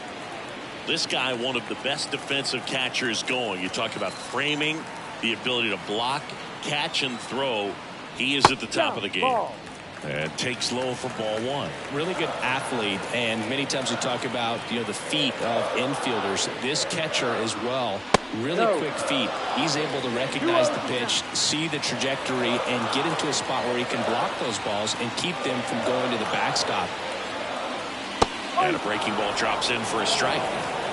This guy, one of the best defensive catchers going. You talk about framing, the ability to block, catch, and throw. He is at the top of the game. And takes low for ball one. Really good athlete, and many times we talk about the feet of infielders. This catcher as well, really quick feet. He's able to recognize the pitch, see the trajectory, and get into a spot where he can block those balls and keep them from going to the backstop. And a breaking ball drops in for a strike.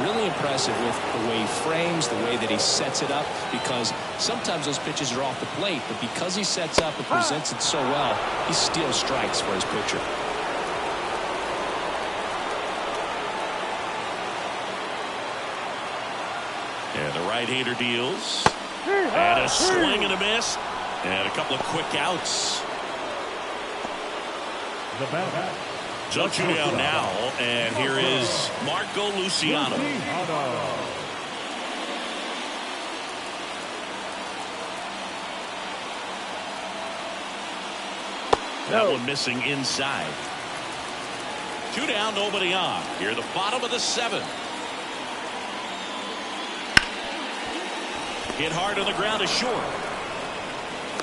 Really impressive with the way he frames, the way that he sets it up, because sometimes those pitches are off the plate, but because he sets up and presents it so well, he steals strikes for his pitcher. And the right-hander deals. And a swing and a miss. And a couple of quick outs. The batter. So 2 down now, and here is Marco Luciano. That one missing inside. 2 down, nobody on. Here, the bottom of the 7th. Hit hard on the ground is short.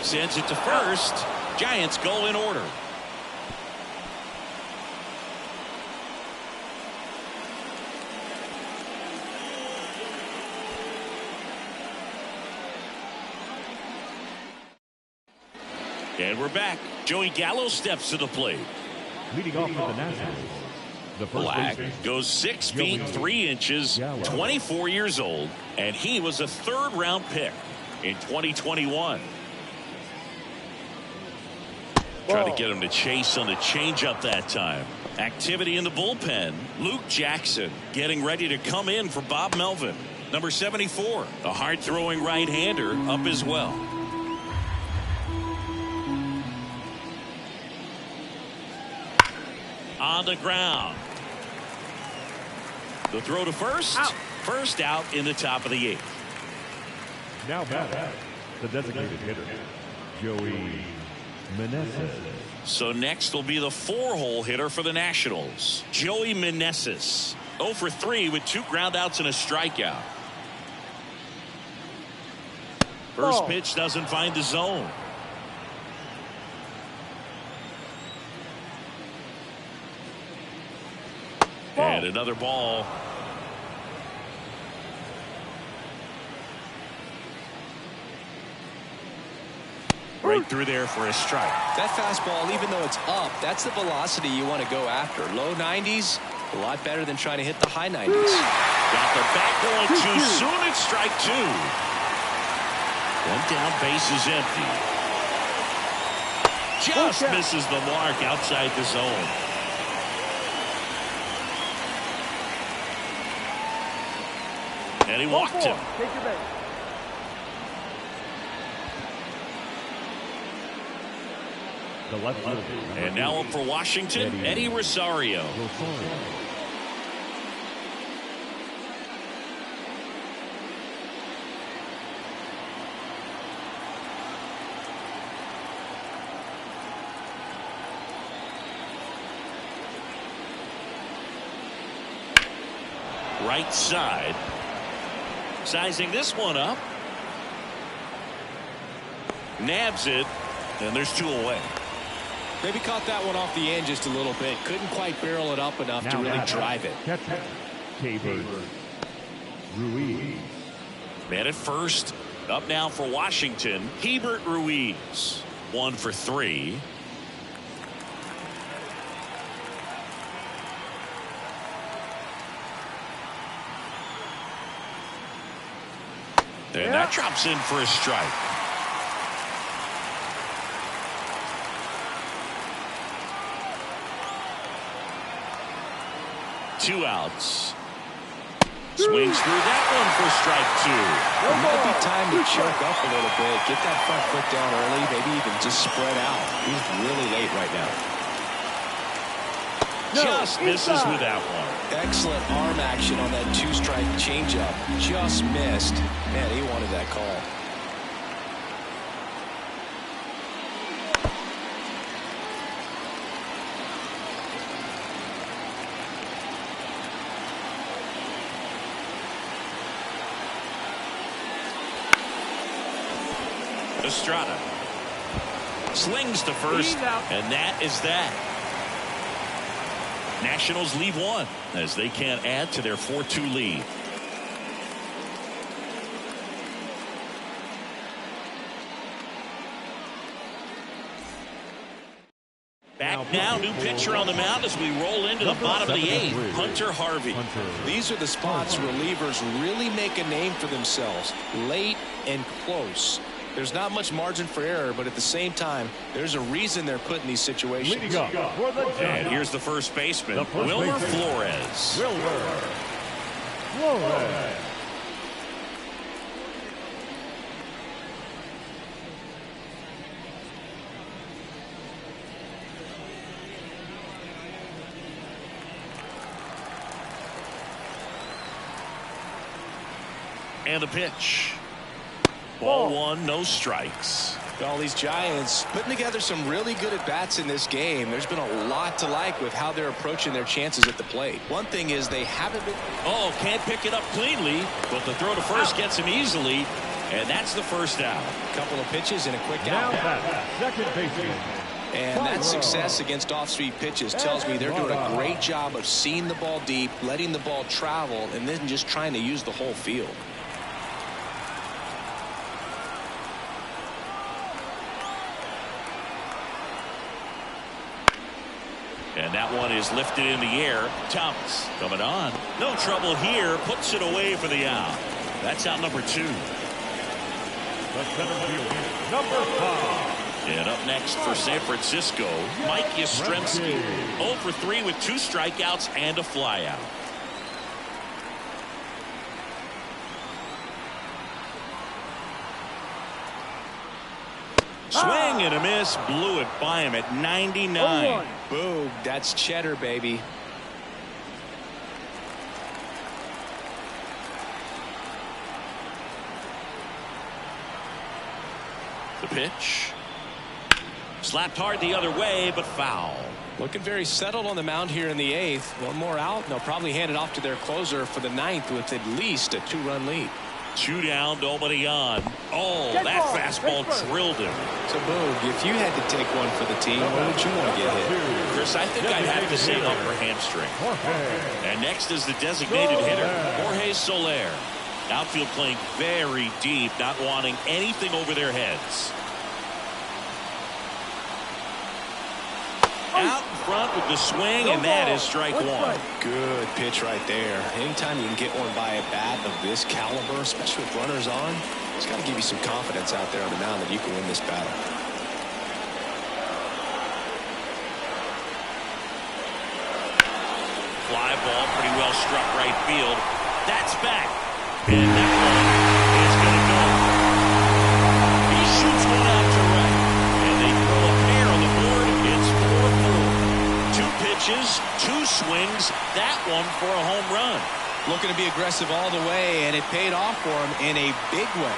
Sends it to first. Giants go in order. And we're back. Joey Gallo steps to the plate. Leading off for the Nationals, the first Black baseman, goes 6 feet 3 inches, 24 years old, and he was a 3rd-round pick in 2021. Trying to get him to chase on the changeup that time. Activity in the bullpen. Luke Jackson getting ready to come in for Bob Melvin. Number 74, a hard-throwing right-hander up as well. On the ground. The throw to first. Out. First out in the top of the 8th. now batting, the designated hitter, Joey Meneses. So next will be the 4-hole hitter for the Nationals, Joey Meneses. 0 for 3 with 2 groundouts and a strikeout. First pitch doesn't find the zone. And another ball. Right through there for a strike. That fastball, even though it's up, that's the velocity you want to go after. Low 90s, a lot better than trying to hit the high 90s. Got the bat going too soon. It's strike 2. 1 down, base is empty. Just misses the mark outside the zone. And he walked him. Take your base. The left fielder. And now up for Washington, Eddie Rosario. Right side. Sizing this one up. Nabs it, and there's 2 away. Maybe caught that one off the end just a little bit. Couldn't quite barrel it up enough to really drive it. Catcher, David Ruiz. Man at first. Up now for Washington, Hebert Ruiz. 1 for 3. And that drops in for a strike. Two outs. Swings through that one for strike 2. It might be time to choke up a little bit. Get that front foot down early. Maybe even just spread out. He's really late right now. Just misses with that one. Excellent arm action on that 2-strike changeup. Just missed. Man, he wanted that call. Estrada. Slings to first, and that is that. Nationals leave one as they can't add to their 4-2 lead. Back now, new pitcher on the mound as we roll into the bottom of the 8th, Hunter Harvey. These are the spots relievers really make a name for themselves, late and close. There's not much margin for error, but at the same time, there's a reason they're put in these situations. And here's the first baseman, Wilmer Flores. And the pitch. Ball 1, no strikes. All these Giants putting together some really good at-bats in this game. There's been a lot to like with how they're approaching their chances at the plate. One thing is they haven't been... Oh, can't pick it up cleanly, but the throw to first gets him easily, and that's the first out. A couple of pitches and a quick out. Second baseman. And that success against off-speed pitches tells me they're doing a great job of seeing the ball deep, letting the ball travel, and then just trying to use the whole field. And that one is lifted in the air. Thomas coming on. No trouble here. Puts it away for the out. That's out number 2. The center fielder, number 5. And up next for San Francisco, Mike Yastrzemski. 0 for 3 with 2 strikeouts and a flyout. Swing and a miss. Blew it by him at 99. Boom. That's cheddar, baby. The pitch. Slapped hard the other way, but foul. Looking very settled on the mound here in the 8th. One more out, and they'll probably hand it off to their closer for the 9th with at least a 2-run lead. 2 down, nobody on. Oh, that fastball drilled him. So, Boog, if you had to take one for the team, where would you want to get hit? Chris, I think I'd have to say upper hamstring. And next is the designated hitter, Jorge Soler. Outfield playing very deep, not wanting anything over their heads. Out in front with the swing, and that is strike 1. Good pitch right there. Anytime you can get one by a bat of this caliber, especially with runners on, it's got to give you some confidence out there on the mound that you can win this battle. Fly ball, pretty well struck right field. That's back. And that one is going to go. He shoots one out to right. And they throw a pair on the board. It's 4-4. 2 pitches, 2 swings. That one for a home run. Looking to be aggressive all the way, and it paid off for him in a big way.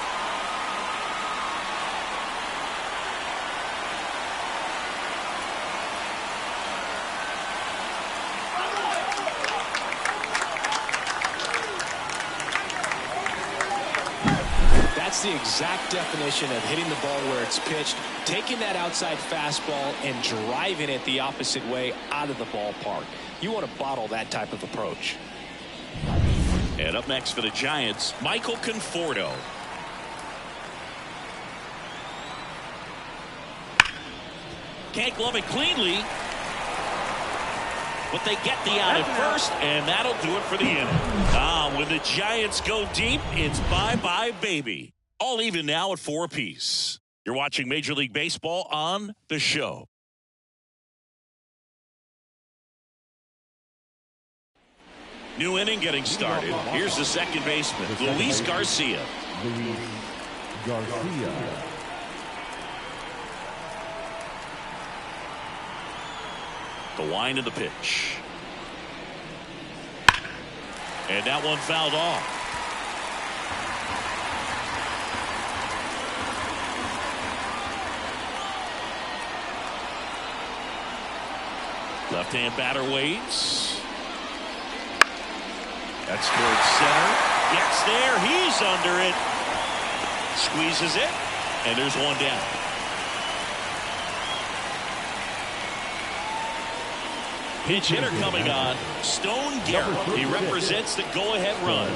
That's the exact definition of hitting the ball where it's pitched, taking that outside fastball and driving it the opposite way out of the ballpark. You want to bottle that type of approach. And up next for the Giants, Michael Conforto. Can't glove it cleanly, but they get the out at first, and that'll do it for the inning. When the Giants go deep, it's bye-bye, baby. All even now at 4 apiece. You're watching Major League Baseball on The Show. New inning getting started. Here's the second baseman, Luis Garcia. Luis Garcia. The wind of the pitch. And that one fouled off. Left-hand batter waits. That's towards center. Gets there. He's under it. Squeezes it. And there's one down. Pitch hitter coming on. Stone Garrett. He represents the go-ahead run.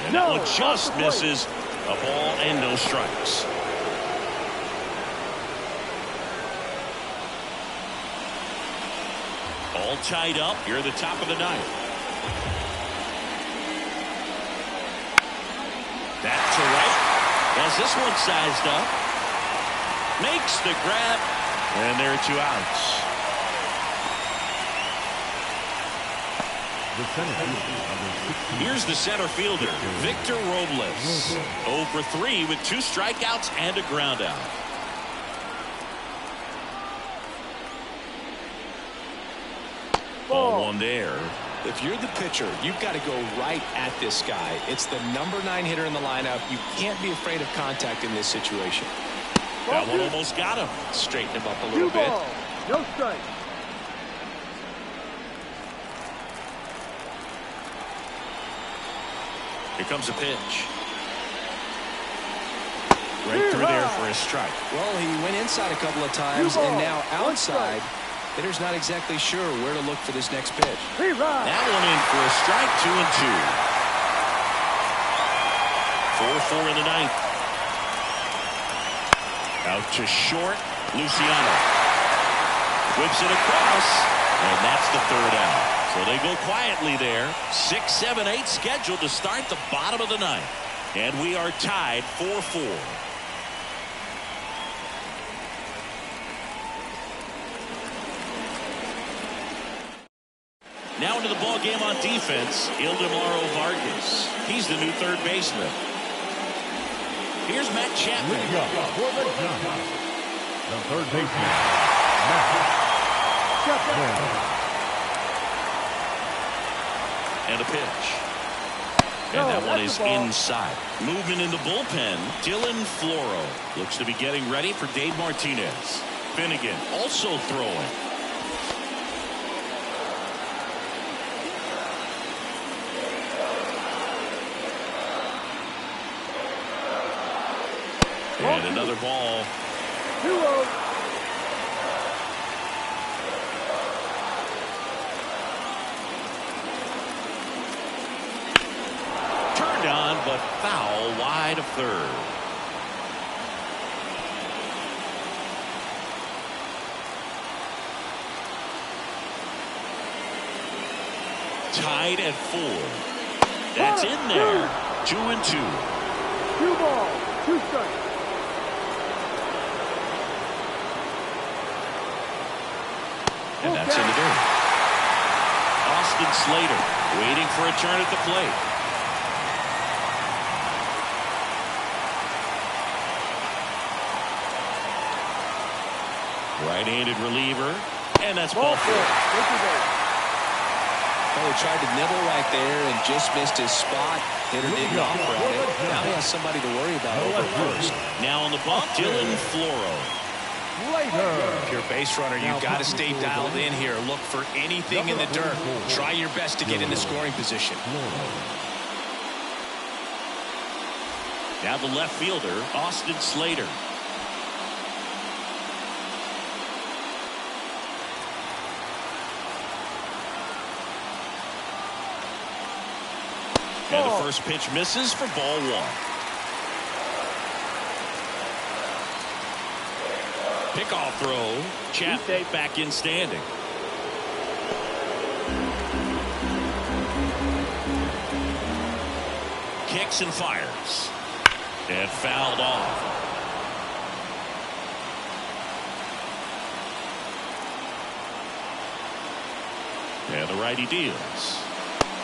And that one just misses. A ball and no strikes. All tied up here at the top of the ninth. Back to right. Has this one sized up. Makes the grab. And there are 2 outs. Here's the center fielder, Victor Robles. 0 for 3 with 2 strikeouts and a ground out. Ball 1 there. If you're the pitcher, you've got to go right at this guy. It's the number 9 hitter in the lineup. You can't be afraid of contact in this situation. That one almost got him. Straighten him up a little bit. No strike. Here comes a pitch. Right through there for a strike. Well, he went inside a couple of times, and now outside. Hitter's not exactly sure where to look for this next pitch. That one in for a strike. 2-2. 4-4 in the ninth. Out to short. Luciano whips it across, and that's the 3rd out. So they go quietly there. 6, 7, 8 scheduled to start the bottom of the ninth. And we are tied 4-4. Now into the ball game on defense, Ildemaro Vargas. He's the new 3rd baseman. Here's Matt Chapman. The 3rd baseman, Matt Chapman. And a pitch. And that one is inside. Movement in the bullpen. Dylan Floro looks to be getting ready for Dave Martinez. Finnegan also throwing. And another ball. 2-0. But foul wide of 3rd. Tied at 4. That's in there. 2-2. 2 balls, 2 strikes. And that's in the dirt. Austin Slater waiting for a turn at the plate. Right-handed reliever, and that's ball 4. Well, he tried to nibble right there and just missed his spot. Hitter didn't offer on it. Now he has somebody to worry about over first. Now on the bump, Dylan Floro. If you're a base runner, you've got to stay dialed in here. Look for anything in the dirt. Try your best to get in the scoring position. Now the left fielder, Austin Slater. And the first pitch misses for ball 1. Pickoff throw. Chapman back in standing. Kicks and fires. And fouled off. And the righty deals.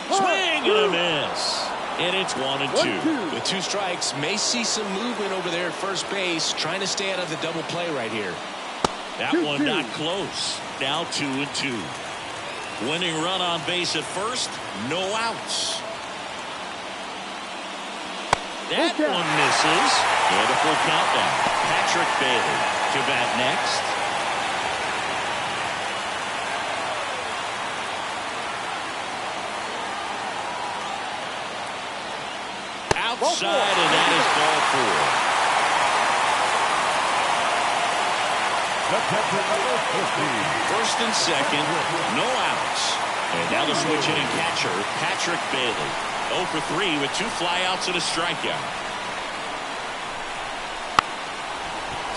Swing and a miss. And it's 1-2. With 2 strikes, may see some movement over there at first base, trying to stay out of the double play right here. That one not close. Now 2-2. Winning run on base at first. No outs. That one misses. And a full countdown. Patrick Bailey to bat next. side, and that is ball 4. First and second, no outs. And now the switch hitting catcher, Patrick Bailey. 0 for 3 with 2 flyouts and a strikeout.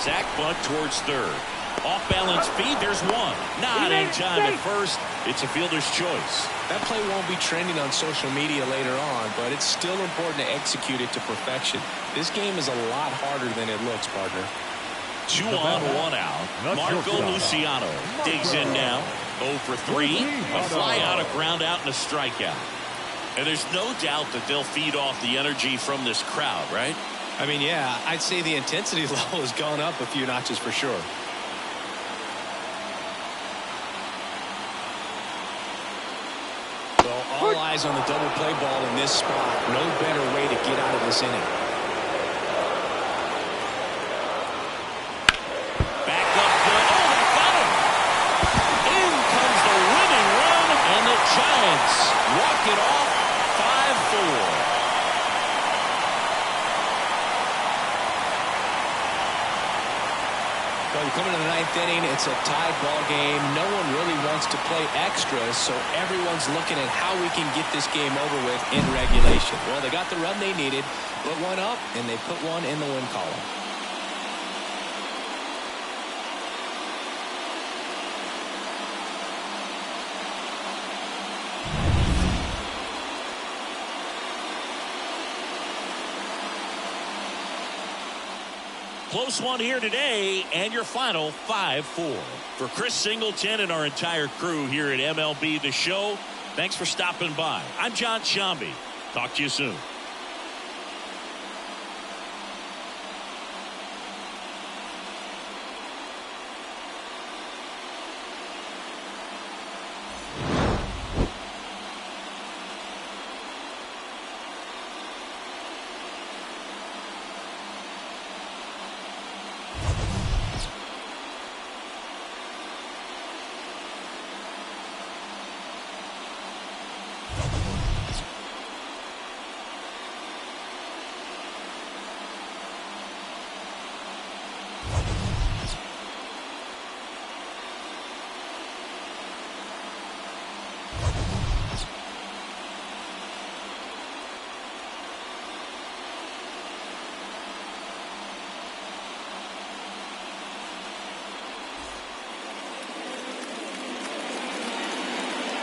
Sack bunt towards third. Off balance feed, there's one. Not in time at first. It's a fielder's choice. That play won't be trending on social media later on, but it's still important to execute it to perfection. This game is a lot harder than it looks, partner. 2 on, 1 out. Marco Luciano digs in now. 0 for 3. A fly out, a ground out, and a strikeout. And there's no doubt that they'll feed off the energy from this crowd, right? I mean, yeah, I'd say the intensity level has gone up a few notches for sure. Well, all eyes on the double play ball in this spot. No better way to get out of this inning. Back up good. Oh, they got him. In comes the winning run, and the Giants walk it off 5-4. Well, you come into the 9th inning, it's a tied ball game. No one really wants to play extra, so everyone's looking at how we can get this game over with in regulation. Well, they got the run they needed, put one up, and they put one in the win column. Close one here today, and your final 5-4. For Chris Singleton and our entire crew here at MLB The Show, thanks for stopping by. I'm John Shambi. Talk to you soon.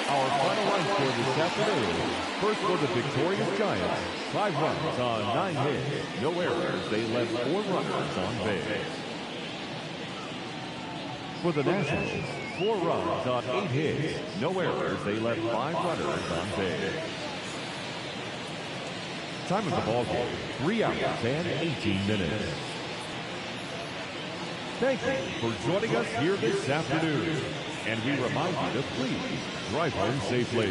Our final line score this afternoon. First for the victorious Giants, 5 runs on 9 hits, no errors. They left 4 runners on base. For the Nationals, 4 runs on 8 hits, no errors. They left 5 runners on base. Time of the ball game, 3 hours and 18 minutes. Thank you for joining us here this afternoon. And we remind you to please drive home safely.